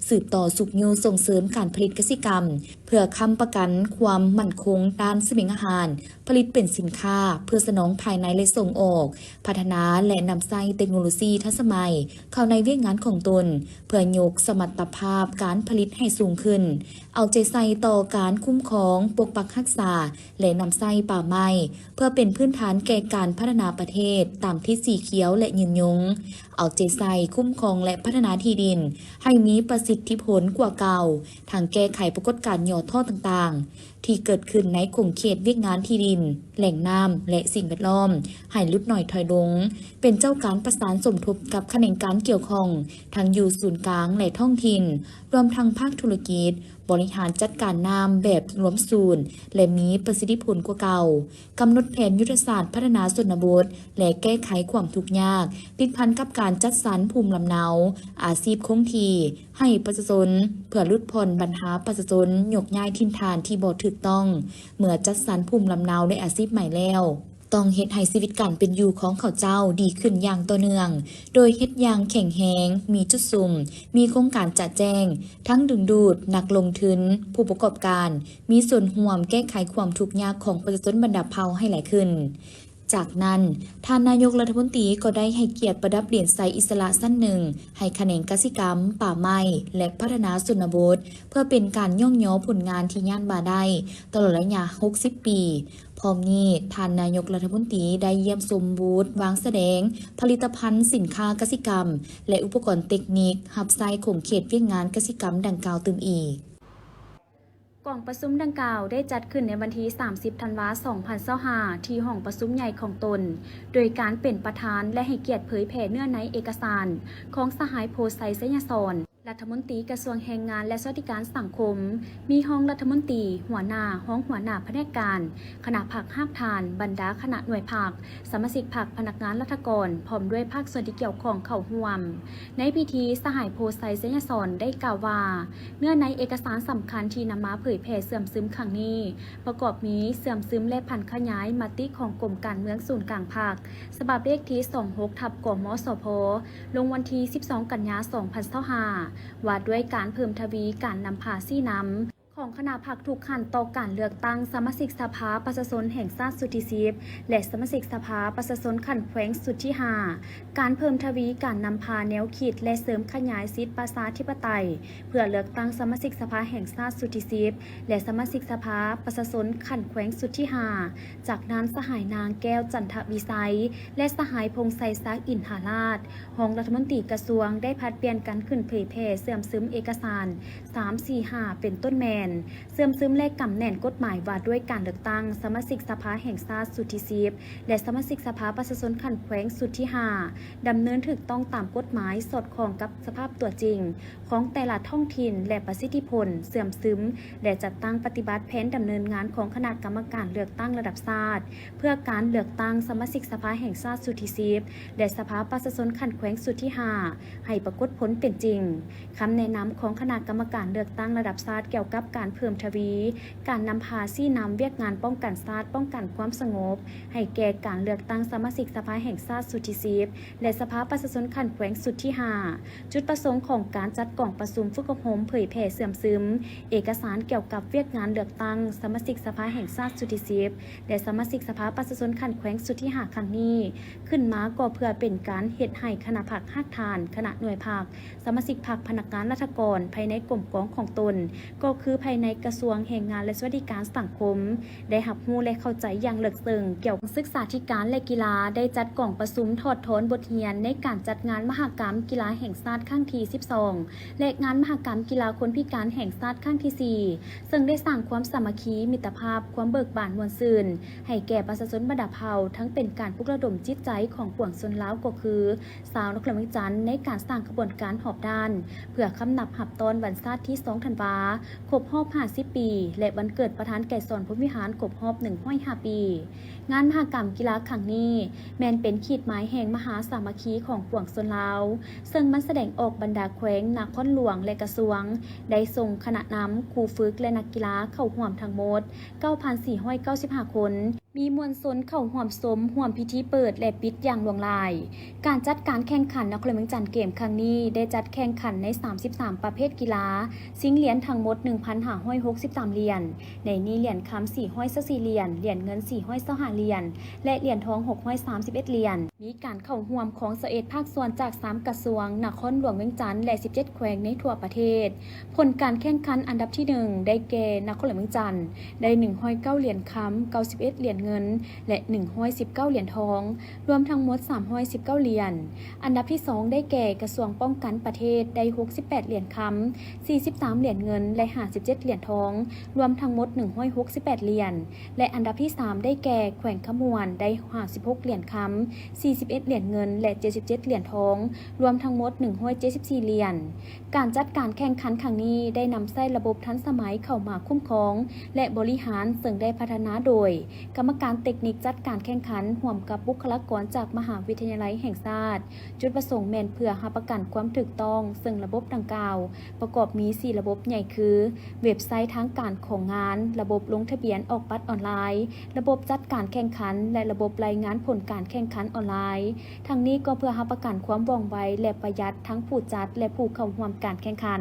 สืบต่อสุขยูส่งเสริมการผลิตกสิกรรมเพื่อค้ำประกันความมั่นคงด้านเสบียงอาหารผลิตเป็นสินค้าเพื่อสนองภายในและส่งออกพัฒนาและนำใช้เทคโนโลยีทันสมัยเข้าในเวียกงานของตนเพื่อยกสมรรถภาพการผลิตให้สูงขึ้นเอาใจใส่ต่อการคุ้มครองปกปักรักษาและนำใช้ป่าไม้เพื่อเป็นพื้นฐานแก่การพัฒนาประเทศตามที่สีเขียวและยืนยงเอาใจใส่คุ้มครองและพัฒนาที่ดินให้มีประสิทธิผลกว่าเก่าทางแก้ไขปรากฏการณ์ย่อท่อต่างๆที่เกิดขึ้นในกลุ่มเขตเวียกงานที่ดินแหล่งน้ำและสิ่งแวดล้อมให้ลดหน่อยถอยลงเป็นเจ้าการประสานสมทบกับแขนงการเกี่ยวข้องทั้งอยู่ศูนย์กลางและท้องถิ่นรวมทั้งภาคธุรกิจบริหารจัดการน้ำแบบรวมศูนย์และมีประสิทธิผลกว่าเก่ากำหนดแผนยุทธศาสตร์พัฒนาชนบทและแก้ไขความทุกข์ยากติดพันกับการจัดสรรภูมิลำเนาอาชีพคงที่ให้ประชาชนเพื่อลดผ่อนปัญหาประชาชนยกย้ายถิ่นฐานที่บ่ถูกต้องเมื่อจัดสรรภูมิลำเนาได้อาชีพใหม่แล้วต้องเฮ็ดให้ชีวิตการเป็นอยู่ของเขาเจ้าดีขึ้นอย่างต่อเนื่องโดยเฮ็ดอย่างแข็งแรงมีจุดสุ่มมีโครงการจัดแจ้งทั้งดึงดูดนักลงทุนผู้ประกอบการมีส่วนร่วมแก้ไขความทุกข์ยากของประชาชนบรรดาเผ่าให้หลายขึ้นจากนั้นท่านนายกรัฐมนตรีก็ได้ให้เกียรติประดับเหรียญไซอิสระสั้นหนึ่งให้แขนงกสิกรรมป่าไม้และพัฒนาชนบทเพื่อเป็นการย่องย้อผลงานที่ย่านบาได้ตลอดระยะ60 ปีพร้อมนี้ท่านนายกรัฐมนตรีได้เยี่ยมชมบูธวางแสดงผลิตภัณฑ์สินค้ากสิกรรมและอุปกรณ์เทคนิคหับไซของเขตเวียกงานกสิกรรมดังกล่าวตื่มอีกกล่องประชุมดังกล่าวได้จัดขึ้นในวันที่ 30 ธันวาคม 2025 ที่ห้องประชุมใหญ่ของตน โดยการเป็นประธานและให้เกียรติเผยแผ่เนื้อในเอกสารของสหายโพไซไสยศรรัฐมนตรีกระทรวงแรงงานและสวัสดิการสังคมมีห้องรัฐมนตรีหัวหน้าห้องหัวหน้าแผนกการคณะผักห้าบทานบรรดาคณะหน่วยผักสมาชิกผักพนักงานรัฐกรพร้อมด้วยภาคส่วนที่เกี่ยวข้องเข้าร่วมในพิธีสหายโพไซไสยศรได้กล่าวว่าเนื้อในเอกสารสำคัญที่นำมาเผยแผ่เสื่อมซึมครั้งนี้ประกอบมีเสื่อมซึมและพันขยายมติของกรมการเมืองศูนย์กลางภาคฉบับเลขที่ 26/กมสพลงวันที่ 12 กันยายน 2025ว่าด้วยการเพิ่มทวีการนำพาซี่น้ำของคณะพรรคทุกขั้นต่อการเลือกตั้งสมาชิกสภาประชาชนแห่งชาติสุดที่10และสมาชิกสภาประชาชนขั้นแขวงสุดที่5การเพิ่มทวีการนำพาแนวคิดและเสริมขยายสิทธิประชาธิปไตยเพื่อเลือกตั้งสมาชิกสภาแห่งชาติสุดที่10และสมาชิกสภาประชาชนขั้นแขวงสุดที่5จากนั้นสหายนางแก้วจันทวิไสและสหายพงษ์ไสซักอินทาราชรองรัฐมนตรีกระทรวงได้ผลัดเปลี่ยนกันขึ้นเผยแพร่เสื่อมซึมเอกสาร 3-4-5 เป็นต้นแมนเสื่อมซึมและกำแหน่งกฎหมายว่าด้วยการเลือกตั้งสมาชิกสภาแห่งชาติสุดที่10และสมาชิกสภาประชาชนขั้นแขวงสุดที่5ดำเนินถูกต้องตามกฎหมายสอดคล้องกับสภาพตัวจริงของแต่ละท้องถิ่นและประสิทธิผลเสื่อมซึมและจัดตั้งปฏิบัติแผนดำเนินงานของคณะกรรมการเลือกตั้งระดับชาติเพื่อการเลือกตั้งสมาชิกสภาแห่งชาติสุดที่10และสภาประชาชนขั้นแขวงสุดที่5ให้ปรากฏผลเป็นจริงคำแนะนำของคณะกรรมการเลือกตั้งระดับชาติเกี่ยวกับ การเพิ่มทวีการนำพาซี่นำเวียกงานป้องกันชาติป้องกันความสงบให้แก่การเลือกตั้งสมาชิกสภาแห่งชาติสุดที่10และสภาประชาชนขันแขวงสุดที่5จุดประสงค์ของการจัดกล่องประชุมฝึกอบรมเผยแผ่เสื่อมซึมเอกสารเกี่ยวกับเวียกงานเลือกตั้งสมาชิกสภาแห่งชาติสุดที่10และสมาชิกสภาประชาชนขันแขวงสุดที่5ครั้งนี้ขึ้นมาก็เพื่อเป็นการเฮ็ดให้คณะพรรคฮักทานคณะหน่วยพรรคสมาชิกพรรคพนักงานราชการภายในกลุ่มกองของตนก็คือภายในกระทรวงแรงงานและสวัสดิการสังคมได้รับรู้และเข้าใจอย่างลึกซึ้งเกี่ยวกับศึกษาธิการและกีฬาได้จัดกล่องประชุมถอดถอนบทเรียนในการจัดงานมหกรรมกีฬาแห่งชาติครั้งที่12และงานมหกรรมกีฬาคนพิการแห่งชาติครั้งที่4ซึ่งได้สร้างความสามัคคีมิตรภาพความเบิกบานมวลซื่นให้แก่ประชาชนบรรดาเผ่าทั้งเป็นการปลุกระดมจิตใจของปวงชนลาวก็คือสาวนครหลวงจันทร์ในการสร้างขบวนการหอบด้านเพื่อคำนับหับตอนวันชาติที่2ธันวาครบรอบ50ปีและวันเกิดประธานแก่สอนพรหมวิหารครบรอบ105ปีงานมหกรรมกีฬาครั้งนี้แม้นเป็นขีดหมายแห่งมหาสามัคคีของปวงชนลาวซึ่งมันแสดงออกบรรดาแขวงนครหลวงและกระทรวงได้ส่งคณะนำครูฝึกและนักกีฬาเข้าร่วมทั้งหมด 9,495 คนมีมวลชนเข้าร่วมสมร่วมพิธีเปิดและปิดอย่างหลวงลายการจัดการแข่งขันนครหลวงจันทร์เกมครั้งนี้ได้จัดแข่งขันใน33ประเภทกีฬาชิงเหรียญทั้งหมด 1,563 เหรียญในนี้เหรียญคำ424เหรียญเหรียญเงิน425เหรียญและเหรียญทอง631เหรียญมีการเข้าร่วมของ11ภาคส่วนจาก3กระทรวงนครหลวงเวียงจันทร์และ17แขวงในทั่วประเทศผลการแข่งขันอันดับที่1ได้แก่นครหลวงเวียงจันทร์ได้109เหรียญคำ91เหรียญเงินและ119เหรียญทองรวมทั้งหมด319เหรียญอันดับที่2ได้แก่กระทรวงป้องกันประเทศได้68เหรียญคำ43เหรียญเงินและ57เหรียญทองรวมทั้งหมด168เหรียญและอันดับที่3ได้แก่แขวงขมวนได้56เหรียญคำ41เหรียญเงินและ77เหรียญทองรวมทั้งหมด174เหรียญการจัดการแข่งขันครั้งนี้ได้นำใช้ระบบทันสมัยเข้ามาคุ้มครองและบริหารซึ่งได้พัฒนาโดยกรรมการเทคนิคจัดการแข่งขันร่วมกับบุคลากรจากมหาวิทยาลัยแห่งชาติจุดประสงค์แม่นเพื่อรับประกันความถูกต้องซึ่งระบบดังกล่าวประกอบมี4ระบบใหญ่คือเว็บไซต์ทางการของงานระบบลงทะเบียนออกบัตรออนไลน์ระบบจัดการแข่งขันและระบบรายงานผลการแข่งขันออนไลน์ทั้งนี้ก็เพื่อรับประกันความว่องไวและประหยัดทั้งผู้จัดและผู้เข้าร่วมการแข่งขัน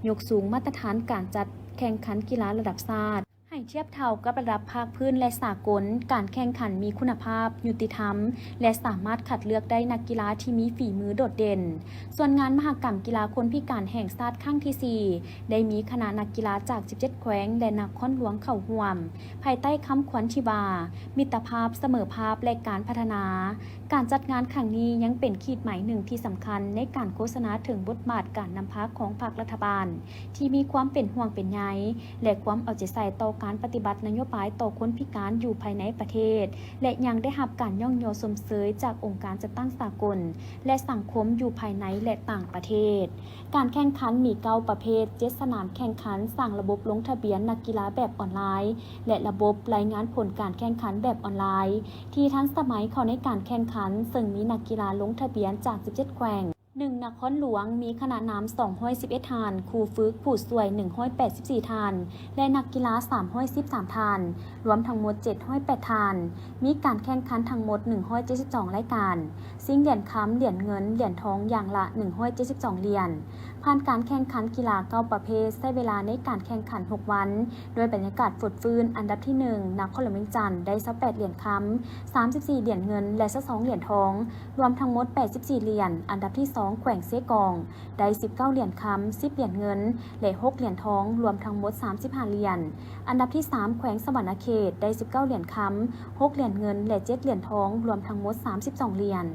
ยกสูงมาตรฐานการจัดแข่งขันกีฬาระดับชาติให้เทียบเท่ากับระดับภาคพื้นและสากลการแข่งขันมีคุณภาพยุติธรรมและสามารถคัดเลือกได้นักกีฬาที่มีฝีมือโดดเด่นส่วนงานมหกรรมกีฬาคนพิการแห่งชาติครั้งที่4ได้มีคณะนักกีฬาจาก17แขวงและนครหลวงเข้าร่วมภายใต้คำขวัญที่ว่ามิตรภาพเสมอภาพและการพัฒนาการจัดงานครั้งนี้ยังเป็นขีดหมายหนึ่งที่สำคัญในการโฆษณาถึงบทบาทการนำพาของภาครัฐบาลที่มีความเป็นห่วงเป็นใยและความเอาใจใส่ต่อการปฏิบัตินโยบายต่อคนพิการอยู่ภายในประเทศและยังได้รับการย่องยอชมเชยจากองค์การจัดตั้งสากลและสังคมอยู่ภายในและต่างประเทศการแข่งขันมี9ประเภท7สนามแข่งขันสร้างระบบลงทะเบียนนักกีฬาแบบออนไลน์และระบบรายงานผลการแข่งขันแบบออนไลน์ที่ทันสมัยเข้าในการแข่งขันซึ่งมีนักกีฬาลงทะเบียนจาก17แขวง1นครหลวงมีคณะน้ำ211ทานครูฝึกผู้ช่วย184ทานและนักกีฬา313ทานรวมทั้งหมด708ทานมีการแข่งขันทั้งหมด172รายการซิ่งเหรียญคำเหรียญเงินเหรียญทองอย่างละ172เหรียญผ่านการแข่งขันกีฬา9ประเภทใช้เวลาในการแข่งขัน6วันโดยบรรยากาศฝดฟื้นอันดับที่1นครหลวงเวียงจันทร์ได้28เหรียญคำ34เหรียญเงินและ2เหรียญทองรวมทั้งหมด84เหรียญอันดับที่2แขวงเซกองได้19เหรียญคำ10เหรียญเงินและ6เหรียญทองรวมทั้งหมด35เหรียญอันดับที่3แขวงสวรรณเขตได้19เหรียญคำ6เหรียญเงินและ7เหรียญทองรวมทั้งหมด32เหรียญ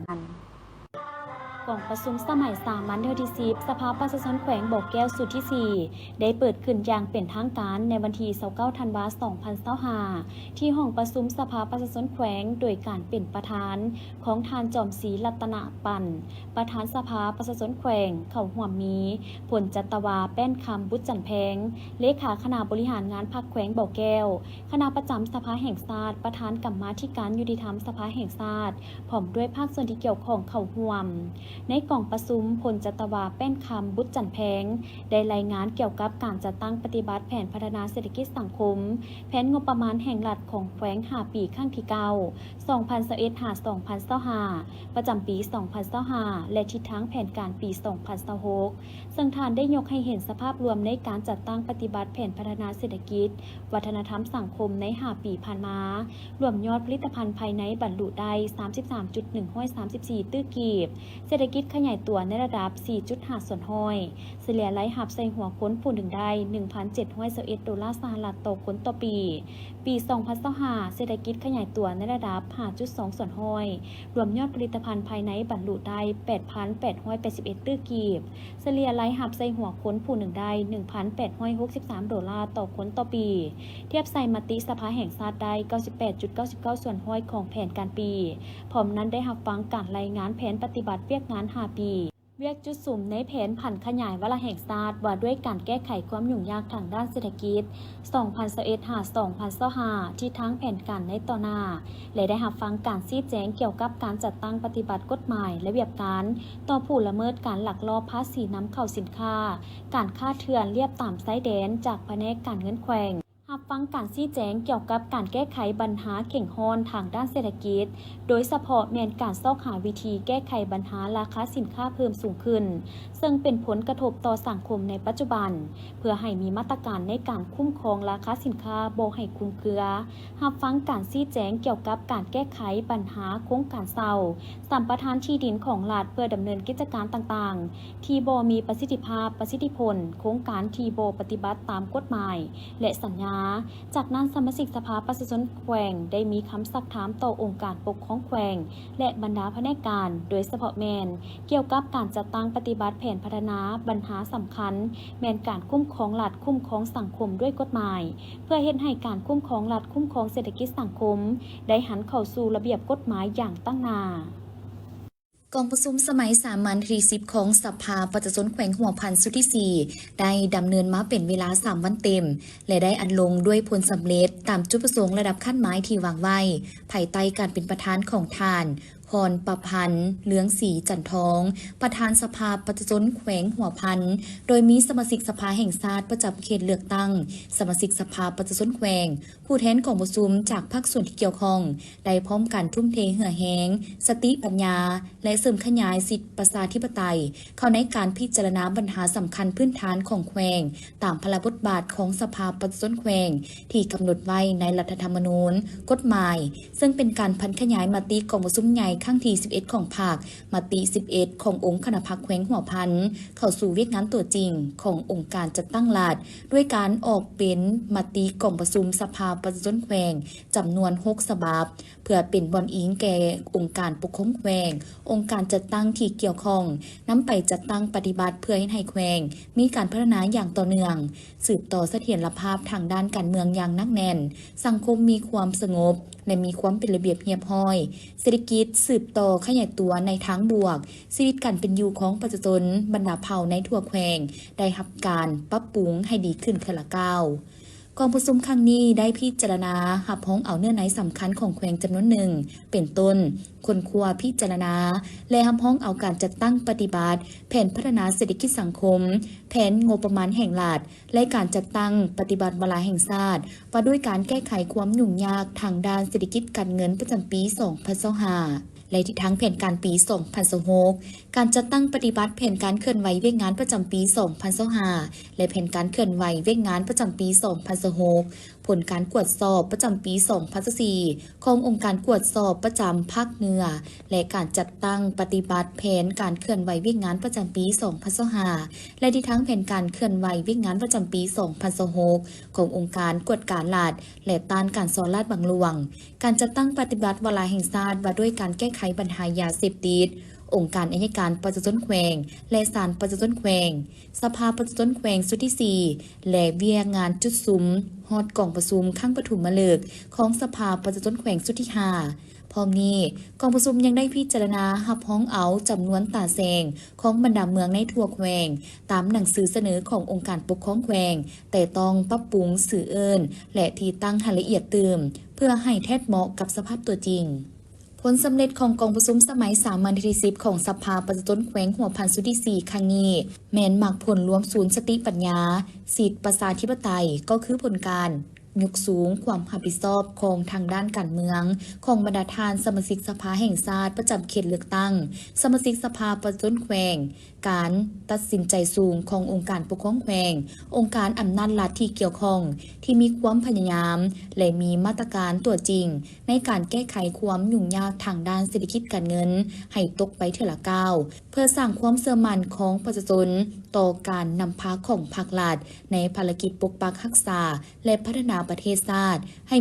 กล่องประชุมสมัยสามัญเดือนที่10สภาประชาชนแขวงบ่อแก้วสุดที่4ได้เปิดขึ้นอย่างเป็นทางการในวันที่29ธันวาคม2025ที่ห้องประชุมสภาประชาชนแขวงโดยการเป็นประธานของทานจอมศรีรัตนปั่นประธานสภาประชาชนแขวงเขาหัวมีผลจัตวาแป้นคำบุญจันแพงเลขาคณะบริหารงานพรรคแขวงบ่อแก้วคณะประจำสภาแห่งชาติประธานกรรมาธิการยุติธรรมสภาแห่งชาติพร้อมด้วยภาคส่วนที่เกี่ยวข้องเข้าร่วม ในกล่องประชุมพลจัตวาแป้นคำบุตรจันแพงได้รายงานเกี่ยวกับการจัดตั้งปฏิบัติแผนพัฒนาเศรษฐกิจสังคมแผนงบประมาณแห่งรัฐของแขวง5 ปีครั้งที่ 9 2021-2025 ประจำปี 2025 และทิศทางแผนการปี 2026 ซึ่งท่านได้ยกให้เห็นสภาพรวมในการจัดตั้งปฏิบัติแผนพัฒนาเศรษฐกิจวัฒนธรรมสังคมใน5 ปีผ่านมารวมยอดผลิตภัณฑ์ภายในบรรลุได้ 33.134 ตื้อกีบเศรษฐกิจขยายตัวในระดับ 4.5 ส่วนห้อยเฉลี่ยรายหับใส่หัวคนผู้หนึ่งได้ 1,721 ดอลลาร์สหรัฐต่อคนต่อปี ปี 2025 เศรษฐกิจขยายตัวในระดับ 5.2 ส่วนห้อยรวมยอดผลิตภัณฑ์ภายในบรรลุได้ 8,881 ตื้อกีบเฉลี่ยรายหับใส่หัวคนผู้หนึ่งได้ 1,863 ดอลลาร์ต่อคนต่อปีเทียบใส่มติสภาแห่งชาติได้ 98.99 ส่วนห้อยของแผนการปีพร้อมนั้นได้รับฟังการรายงานแผนปฏิบัติเวียกงาน 5 ปีเวียกจุดสุ่มในแผนผันขยายวาระแห่งชาติว่าด้วยการแก้ไขความยุ่งยากทางด้านเศรษฐกิจ 2021-2025 ที่ทั้งแผนการในต่อหน้าและได้รับฟังการชี้แจงเกี่ยวกับการจัดตั้งปฏิบัติกฎหมายและระเบียบการต่อผู้ละเมิดการลักลอบภาษีนำเข้าสินค้าการค้าเถื่อนเลียบตามชายแดนจากแผนกการเงินแขวงรับฟังการชี้แจงเกี่ยวกับการแก้ไขปัญหาเข่งฮ้อนทางด้านเศรษฐกิจโดยเฉพาะแม่นการซอกหาวิธีแก้ไขปัญหาราคาสินค้าเพิ่มสูงขึ้นซึ่งเป็นผลกระทบต่อสังคมในปัจจุบันเพื่อให้มีมาตรการในการคุ้มครองราคาสินค้าบ่ให้คลุมเครือรับฟังการชี้แจงเกี่ยวกับการแก้ไขปัญหาโครงการเซาสัมปทานที่ดินของรัฐเพื่อดำเนินกิจการต่างๆที่บ่มีประสิทธิภาพประสิทธิผลโครงการที่บ่ปฏิบัติตามกฎหมายและสัญญาจากนั้นสมาชิกสภาประชาชนแขวงได้มีคำซักถามต่อองค์การปกครองแขวงและบรรดาแผนกการโดยเฉพาะแมนเกี่ยวกับการจัดตั้งปฏิบัติแผนพัฒนาปัญหาสำคัญแมนการคุ้มครองรัฐคุ้มครองสังคมด้วยกฎหมายเพื่อเฮ็ดให้การคุ้มครองรัฐคุ้มครองเศรษฐกิจสังคมได้หันเข้าสู่ระเบียบกฎหมายอย่างตั้งหน้ากองประชุมสมัยสามัญที่10ของสภาประชาชนแขวงหัวพันสุดที่ 4 ได้ดำเนินมาเป็นเวลา3 วันเต็มและได้อันลงด้วยผลสำเร็จตามจุดประสงค์ระดับขั้นหมายที่วางไว้ภายใต้การเป็นประธานของท่านพรประพันธ์เหลืองศรีจันทองประธานสภาประชาชนแขวงหัวพันโดยมีสมาชิกสภาแห่งชาติประจำเขตเลือกตั้งสมาชิกสภาประชาชนแขวงผู้แทนกองประชุมจากภาคส่วนที่เกี่ยวข้องได้พร้อมกันทุ่มเทเหื่อแหงสติปัญญาและเสริมขยายสิทธิประชาธิปไตยเข้าในการพิจารณาปัญหาสำคัญพื้นฐานของแขวงตามพระบทบาทของสภาประชาชนแขวงที่กำหนดไว้ในรัฐธรรมนูญกฎหมายซึ่งเป็นการพันขยายมติกองประชุมใหญ่ครั้งที่11ของภาคมติ11ขององค์คณะพรรคแขวงหัวพันเข้าสู่เวียกงานตัวจริงขององค์การจัดตั้งรัฐด้วยการออกเป็นมติกองประชุมสภาประชาชนแขวงจำนวน6ฉบับเพื่อเป็นบอนอิงแก่องค์การปกครองแขวงองค์การจัดตั้งที่เกี่ยวข้องนำไปจัดตั้งปฏิบัติเพื่อให้แขวงมีการพัฒนาอย่างต่อเนื่องสืบต่อเสถียรภาพทางด้านการเมืองอย่างหนักแน่นสังคมมีความสงบและมีความเป็นระเบียบเรียบร้อยเศรษฐกิจสืบต่อขยายตัวในทางบวกชีวิตการเป็นอยู่ของประชาชนบรรดาเผ่าในทั่วแขวงได้รับการปรับปรุงให้ดีขึ้นคนละก้าวกองประชุมครั้งนี้ได้พิจารณาหับห้องเอาเนื้อในสำคัญของแขวงจำนวนหนึ่งเป็นต้นคนครัวพิจารณาและหับห้องเอาการจัดตั้งปฏิบัติแผนพัฒนาเศรษฐกิจสังคมแผนงบประมาณแห่งรัฐและการจัดตั้งปฏิบัติเวลาแห่งชาติว่าด้วยการแก้ไขความยุ่งยากทางด้านเศรษฐกิจการเงินประจำปี 2025และที่ทั้งแผนการปี 2026 การจัดตั้งปฏิบัติแผนการเคลื่อนไหวเวียกงานประจำปี 2025 และแผนการเคลื่อนไหวเวียกงานประจำปี 2026 ผลการกวดสอบประจำปี 2024 ขององค์การกวดสอบประจำภาคเหนือและการจัดตั้งปฏิบัติแผนการเคลื่อนไหวเวียกงานประจำปี 2025 และที่ทั้งแผนการเคลื่อนไหวเวียกงานประจำปี 2026 ขององค์การกวดการรัฐและต้านการซ้อนราชบังหลวงการจัดตั้งปฏิบัติเวลาแห่งชาติว่าด้วยการแก้ไขปัญหายาเสพติดองค์การอัยการประชาชนแขวงและศาลประชาชนแขวงสภาประชาชนแขวงสุดที่ 4 และเวียงานจุดซุ้มฮอดกล่องประชุมข้างปฐุมฤกษ์ของสภาประชาชนแขวงสุดที่ 5 พร้อมนี้กองประชุมยังได้พิจารณาหับห้องเอาจำนวนตาแสงของบรรดาเมืองในทั่วแขวงตามหนังสือเสนอขององค์การปกครองแขวงแต่ต้องปรับปรุงสื่อเอิ้นและที่ตั้งให้ละเอียดเติมเพื่อให้แทบเหมาะกับสภาพตัวจริง ผลสำเร็จของกองประชุมสมัยสามัญที่10ของสภาประชาชนแขวงหัวพันสุดี4ครั้งนี้แม้นมักผลรวมศูนย์สติปัญญาสิทธิประชาธิปไตยก็คือผลการยกสูงความรับผิดชอบของทางด้านการเมืองของบรรดาทานสมาชิกสภาแห่งชาติประจำเขตเลือกตั้งสมาชิกสภาประชาชนแขวงการตัดสินใจสูงขององค์การปกครองแขวงองค์การอำนาจรัฐที่เกี่ยวข้องที่มีความพยายามและมีมาตรการตัวจริงในการแก้ไขความยุ่งยากทางด้านเศรษฐกิจการเงินให้ตกไปเทอละก้าวเพื่อสร้างความเชื่อมั่นของประชาชนต่อการนำพาของภาครัฐในภารกิจปกปักรักษาและพัฒนาประเทศชาติให้